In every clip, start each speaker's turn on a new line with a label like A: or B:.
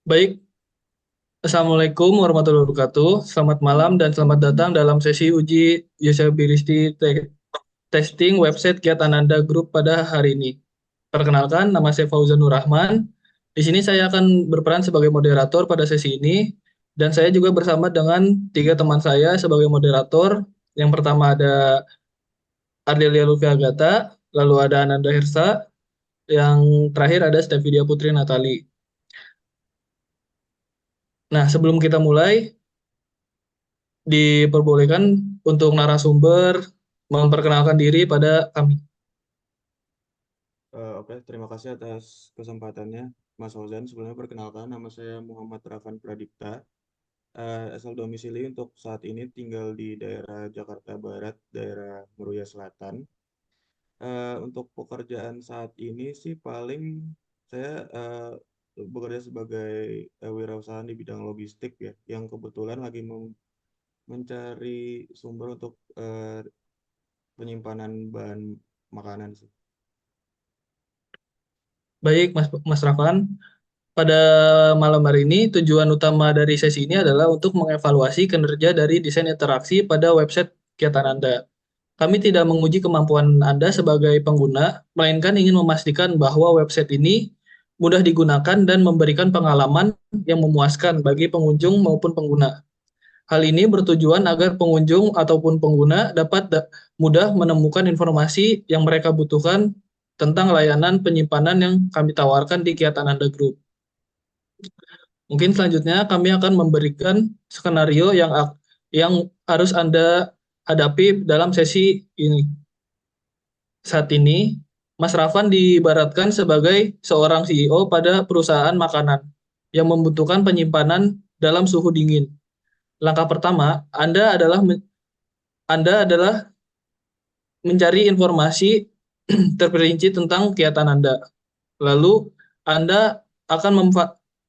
A: Baik, Assalamualaikum warahmatullahi wabarakatuh. Selamat malam dan selamat datang dalam sesi uji usability testing website Kiat Ananda Group pada hari ini. Perkenalkan, nama saya Fauzanur Rahman. Di sini saya akan berperan sebagai moderator pada sesi ini, dan saya juga bersama dengan tiga teman saya sebagai moderator. Yang pertama ada Ardelia Lutfi Agata, lalu ada Ananda Hirsa, yang terakhir ada Stevidia Putri Natali. Nah, sebelum kita mulai, diperbolehkan untuk narasumber memperkenalkan diri pada kami.
B: Oke, terima kasih atas kesempatannya, Mas Fauzan. Sebelumnya perkenalkan, nama saya Muhammad Rafan Pradipta. Asal domisili untuk saat ini tinggal di daerah Jakarta Barat, daerah Meruya Selatan. Untuk pekerjaan saat ini sih paling saya bekerja sebagai wirausahaan di bidang logistik ya, yang kebetulan lagi mencari sumber untuk penyimpanan bahan makanan sih.
A: Baik, Mas Rafan. Pada malam hari ini, tujuan utama dari sesi ini adalah untuk mengevaluasi kinerja dari desain interaksi pada website kegiatan Anda. Kami tidak menguji kemampuan Anda sebagai pengguna, melainkan ingin memastikan bahwa website ini mudah digunakan dan memberikan pengalaman yang memuaskan bagi pengunjung maupun pengguna. Hal ini bertujuan agar pengunjung ataupun pengguna dapat mudah menemukan informasi yang mereka butuhkan tentang layanan penyimpanan yang kami tawarkan di Kiat Ananda Group. Mungkin selanjutnya kami akan memberikan skenario yang harus Anda hadapi dalam sesi ini. Saat ini, Mas Rafan diibaratkan sebagai seorang CEO pada perusahaan makanan yang membutuhkan penyimpanan dalam suhu dingin. Langkah pertama, Anda adalah mencari informasi terperinci tentang kegiatan Anda. Lalu Anda akan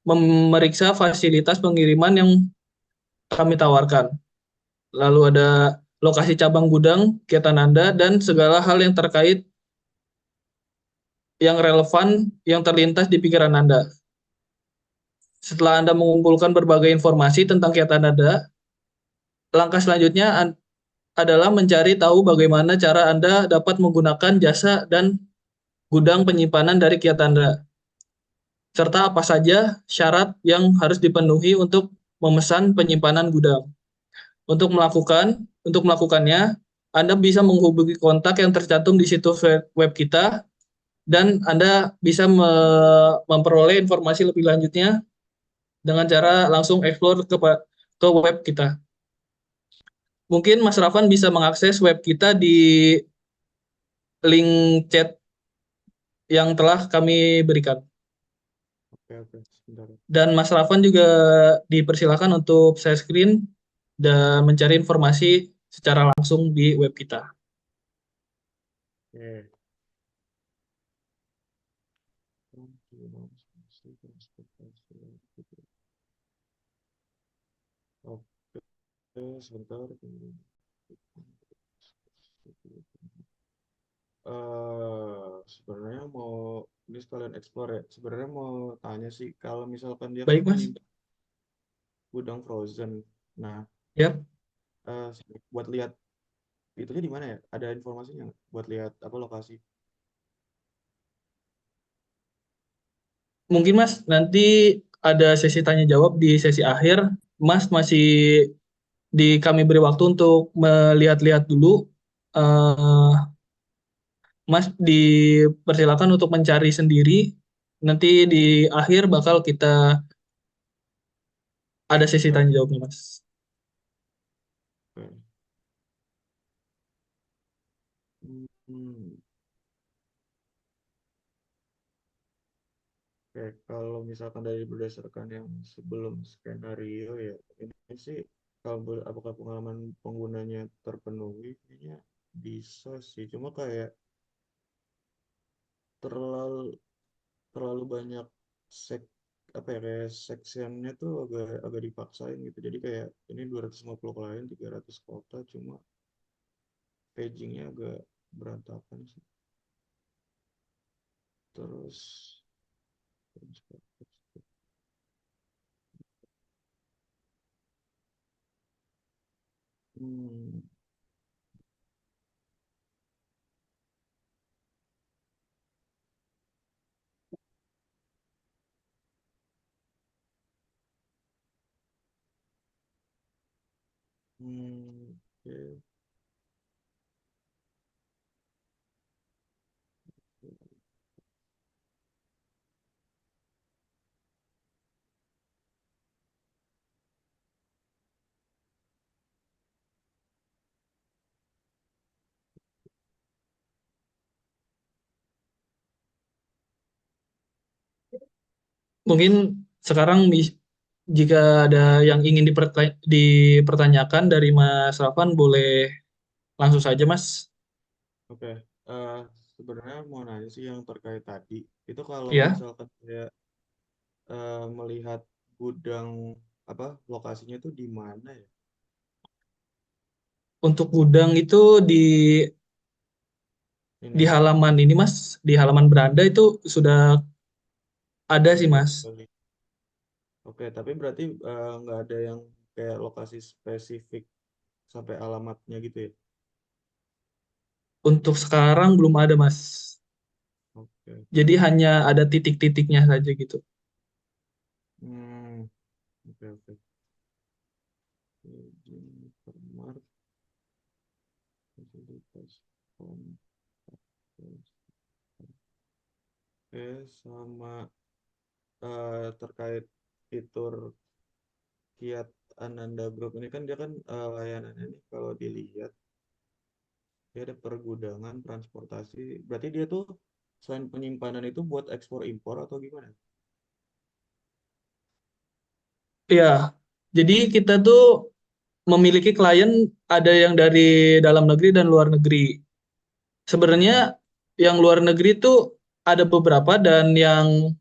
A: memeriksa fasilitas pengiriman yang kami tawarkan. Lalu ada lokasi cabang gudang kegiatan Anda dan segala hal yang terkait yang relevan yang terlintas di pikiran Anda. Setelah Anda mengumpulkan berbagai informasi tentang kegiatan Anda, langkah selanjutnya adalah mencari tahu bagaimana cara Anda dapat menggunakan jasa dan gudang penyimpanan dari kegiatan Anda, serta apa saja syarat yang harus dipenuhi untuk memesan penyimpanan gudang. Untuk melakukannya, Anda bisa menghubungi kontak yang tercantum di situs web kita dan Anda bisa memperoleh informasi lebih lanjutnya dengan cara langsung explore ke web kita. Mungkin Mas Rafan bisa mengakses web kita di link chat yang telah kami berikan.
B: Oke, oke, sebentar.
A: Dan Mas Rafan juga dipersilakan untuk share screen dan mencari informasi secara langsung di web kita.
B: Oke. Oke, sebentar. Sebenarnya mau ini sekalian explore ya. Sebenarnya mau tanya sih, kalau misalkan dia kan
A: Baik, Mas.
B: menyimpan gudang frozen. Nah,
A: Ya,
B: eh, buat lihat itunya di mana ya? Ada informasinya nggak? Buat lihat apa lokasi?
A: mungkin Mas nanti ada sesi tanya jawab di sesi akhir. Mas masih kami beri waktu untuk melihat-lihat dulu. Eh, Mas dipersilakan untuk mencari sendiri. Nanti di akhir bakal kita ada sesi
B: Oke,
A: tanya
B: oke.
A: jawabnya, Mas.
B: Oke. Hmm, oke. Kalau misalkan dari berdasarkan yang sebelum skenario ya, ini sih kalau apakah pengalaman penggunanya terpenuhi, kayaknya bisa sih. Cuma kayak terlalu terlalu banyak sek apa ya kayak sectionnya tuh agak agak dipaksain gitu, jadi kayak ini 250 klien 300 kota, cuma pagingnya agak berantakan sih. Terus Hmm, oke.
A: Mungkin sekarang jika ada yang ingin dipertanyakan dari Mas Rafan, boleh langsung saja, Mas.
B: Oke, eh, sebenarnya mau nanya sih yang terkait tadi, itu kalau
A: Ya,
B: misalkan saya melihat gudang apa lokasinya itu di mana ya?
A: untuk gudang itu di
B: Ini
A: halaman ini, Mas, di halaman beranda itu sudah ada sih,
B: udah
A: Mas.
B: kali. Oke, tapi berarti nggak ada yang kayak lokasi spesifik sampai alamatnya gitu ya?
A: Untuk sekarang belum ada, Mas.
B: Oke,
A: Jadi
B: oke.
A: hanya ada titik-titiknya saja gitu.
B: Hmm, oke, oke. Izin permar, fasilitas kontak. Oke, sama terkait fitur Kiat Ananda Group ini kan dia kan layanannya nih kalau dilihat dia ada pergudangan, transportasi. Berarti dia tuh selain penyimpanan itu buat ekspor impor atau gimana?
A: Iya, jadi kita tuh memiliki klien ada yang dari dalam negeri dan luar negeri. Sebenarnya
B: Mm-mm.
A: yang luar negeri tuh ada beberapa dan yang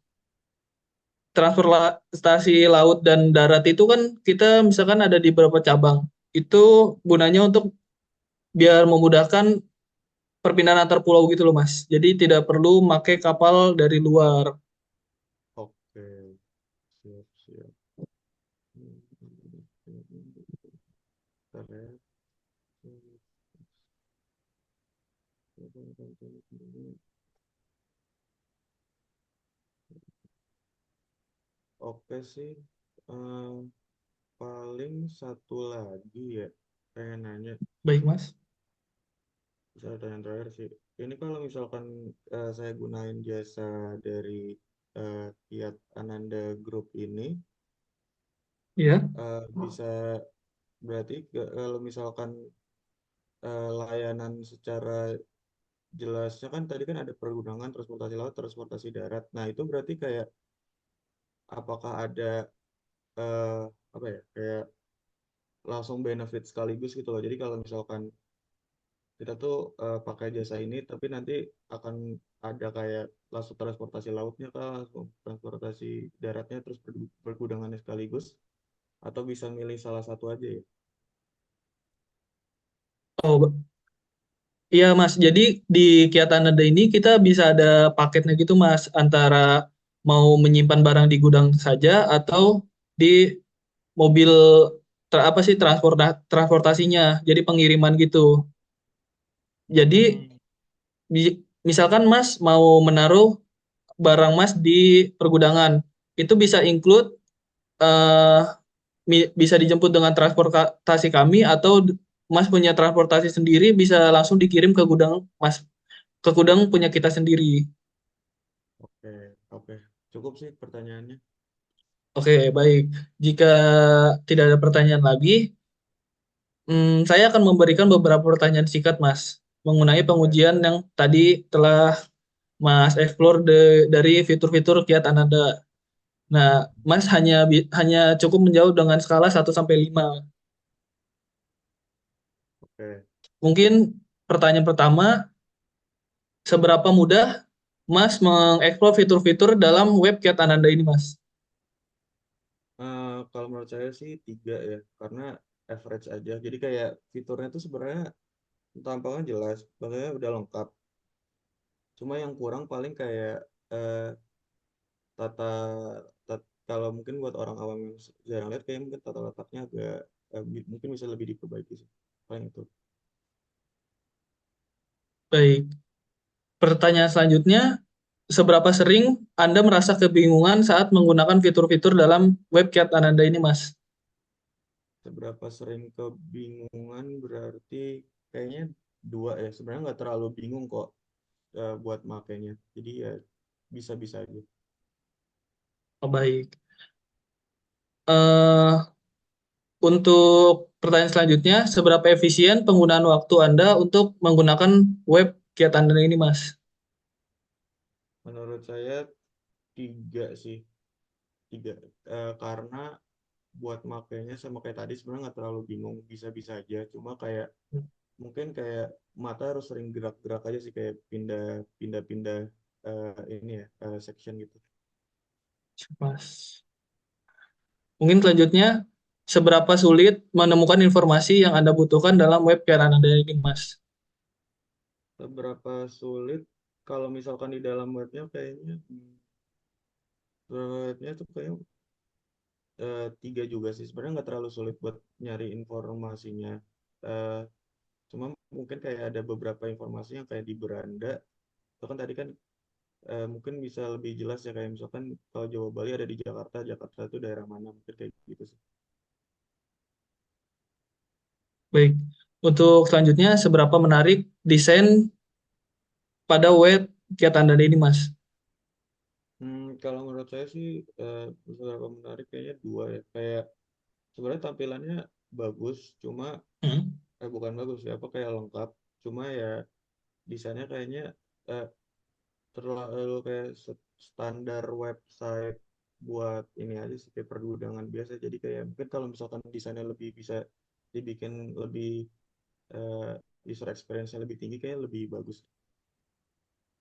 A: transportasi laut dan darat itu kan kita misalkan ada di beberapa cabang. Itu gunanya untuk biar memudahkan perpindahan antar pulau gitu loh, Mas. Jadi tidak perlu pakai kapal dari luar.
B: Oke, siap, siap. Bentar ya. Oke sih, Eh, paling satu lagi ya, pengen nanya,
A: Baik, Mas.
B: bisa tanya terakhir sih. Ini kalau misalkan saya gunain jasa dari Kiat Ananda Group ini,
A: Ya.
B: bisa berarti kalau misalkan layanan secara jelasnya kan tadi kan ada pergunungan, transportasi laut, transportasi darat. Nah itu berarti kayak apakah ada eh, apa ya kayak langsung benefit sekaligus gitu loh. Jadi kalau misalkan kita tuh pakai jasa ini, tapi nanti akan ada kayak langsung transportasi lautnya kah, langsung transportasi daratnya, terus pergudangannya sekaligus, atau bisa milih salah satu aja ya?
A: Oh, iya, Mas. Jadi di Kiatanada ini kita bisa ada paketnya gitu, Mas, antara mau menyimpan barang di gudang saja atau di mobil apa sih transportasinya. Jadi pengiriman gitu. Jadi
B: Hmm,
A: misalkan Mas mau menaruh barang Mas di pergudangan, itu bisa include eh, bisa dijemput dengan transportasi kami atau Mas punya transportasi sendiri bisa langsung dikirim ke gudang Mas, ke gudang punya kita sendiri.
B: oke, oke. Cukup sih pertanyaannya.
A: Oke, baik. Jika tidak ada pertanyaan lagi, saya akan memberikan beberapa pertanyaan singkat, Mas, mengenai
B: Oke,
A: pengujian yang tadi telah Mas explore dari fitur-fitur Kiat Ananda. Nah, Mas hanya cukup menjawab dengan skala 1 sampai 5.
B: oke.
A: Mungkin pertanyaan pertama, seberapa mudah Mas mengeksplor fitur-fitur dalam web Kiat Ananda ini, Mas?
B: Kalau menurut saya sih tiga ya, karena average aja. Jadi kayak fiturnya tuh sebenarnya tampangnya jelas, makanya udah lengkap. Cuma yang kurang paling kayak eh, tata, kalau mungkin buat orang awam yang jarang lihat, kayak mungkin tata letaknya agak mungkin bisa lebih diperbaiki sih. paling itu.
A: Baik. Pertanyaan selanjutnya, seberapa sering Anda merasa kebingungan saat menggunakan fitur-fitur dalam web chat Ananda ini, Mas?
B: Seberapa sering kebingungan berarti kayaknya dua ya. Sebenarnya nggak terlalu bingung kok buat makainya. Jadi ya bisa-bisa aja.
A: Oh, baik. Eh, untuk pertanyaan selanjutnya, seberapa efisien penggunaan waktu Anda untuk menggunakan web chat Anda ini, Mas?
B: Menurut saya tiga sih. Tiga. Karena buat makainya sama kayak tadi sebenarnya nggak terlalu bingung. Bisa-bisa aja. Cuma kayak mungkin kayak mata harus sering gerak-gerak aja sih kayak pindah-pindah ini ya section gitu.
A: Mas. Mungkin selanjutnya, seberapa sulit menemukan informasi yang Anda butuhkan dalam web chat Anda ini, Mas?
B: Seberapa sulit kalau misalkan di dalam webnya kayaknya webnya tuh kayaknya tiga juga sih sebenarnya nggak terlalu sulit buat nyari informasinya. Eh, Cuma mungkin kayak ada beberapa informasi yang kayak di beranda itu kan tadi kan mungkin bisa lebih jelas ya kayak misalkan kalau Jawa Bali ada di Jakarta, Jakarta itu daerah mana mungkin kayak gitu sih.
A: Baik. Untuk selanjutnya, seberapa menarik desain pada web chat Anda ini, Mas?
B: Kalau menurut saya sih beberapa menarik kayaknya dua ya kayak sebenarnya tampilannya bagus cuma
A: Hmm,
B: bukan bagus ya apa kayak lengkap cuma ya desainnya kayaknya eh, terlalu kayak standar website buat ini aja sih kayak pergudangan biasa jadi kayak mungkin kalau misalkan desainnya lebih bisa dibikin lebih eh, user experience-nya lebih tinggi kayak lebih bagus.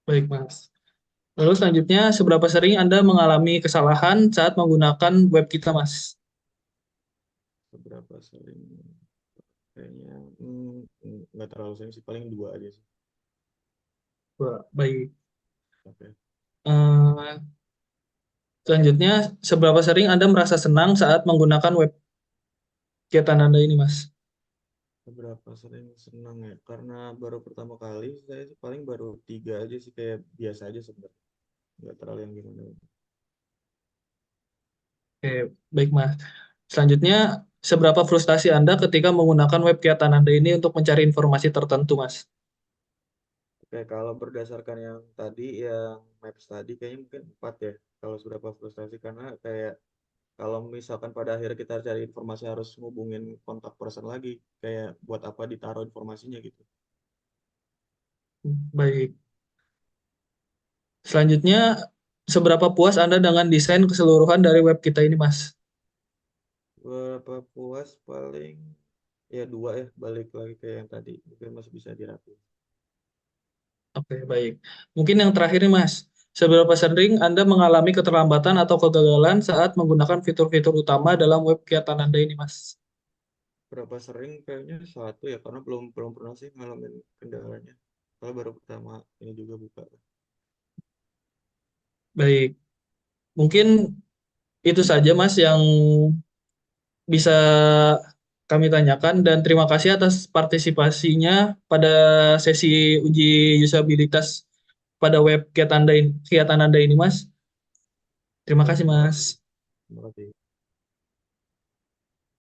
A: baik, Mas. Lalu selanjutnya, seberapa sering Anda mengalami kesalahan saat menggunakan web kita, Mas?
B: Seberapa sering kayaknya nggak terlalu sering sih paling dua aja sih.
A: Baik.
B: Oke.
A: Eh, selanjutnya, seberapa sering Anda merasa senang saat menggunakan web chat Anda ini, Mas?
B: Seberapa sering senang ya karena baru pertama kali saya sih paling baru tiga aja sih kayak biasa aja sebenarnya nggak terlalu yang gimana.
A: Oke, baik, Mas. Selanjutnya, seberapa frustasi Anda ketika menggunakan web chat Anda ini untuk mencari informasi tertentu, Mas?
B: Oke, kalau berdasarkan yang tadi, yang Maps tadi, kayaknya mungkin 4 ya. Kalau seberapa frustasi, karena kayak kalau misalkan pada akhirnya kita cari informasi harus ngubungin kontak person lagi, kayak buat apa ditaruh informasinya gitu.
A: Baik. Selanjutnya, seberapa puas Anda dengan desain keseluruhan dari web kita ini, Mas?
B: Berapa puas paling ya dua ya, balik lagi kayak yang tadi, mungkin masih bisa dirapi.
A: Oke, baik. Mungkin yang terakhir nih, Mas. Seberapa sering Anda mengalami keterlambatan atau kegagalan saat menggunakan fitur-fitur utama dalam web kegiatan Anda ini, Mas?
B: Berapa sering kayaknya satu ya, karena belum belum pernah sih ngalamin kendalanya. Kalau baru pertama ini juga buka.
A: Baik. Mungkin itu saja, Mas, yang bisa kami tanyakan dan terima kasih atas partisipasinya pada sesi uji usabilitas pada web kegiatan Anda ini, Mas. Terima
B: Oke,
A: kasih,
B: terima
A: Mas.
B: kasih. Terima kasih.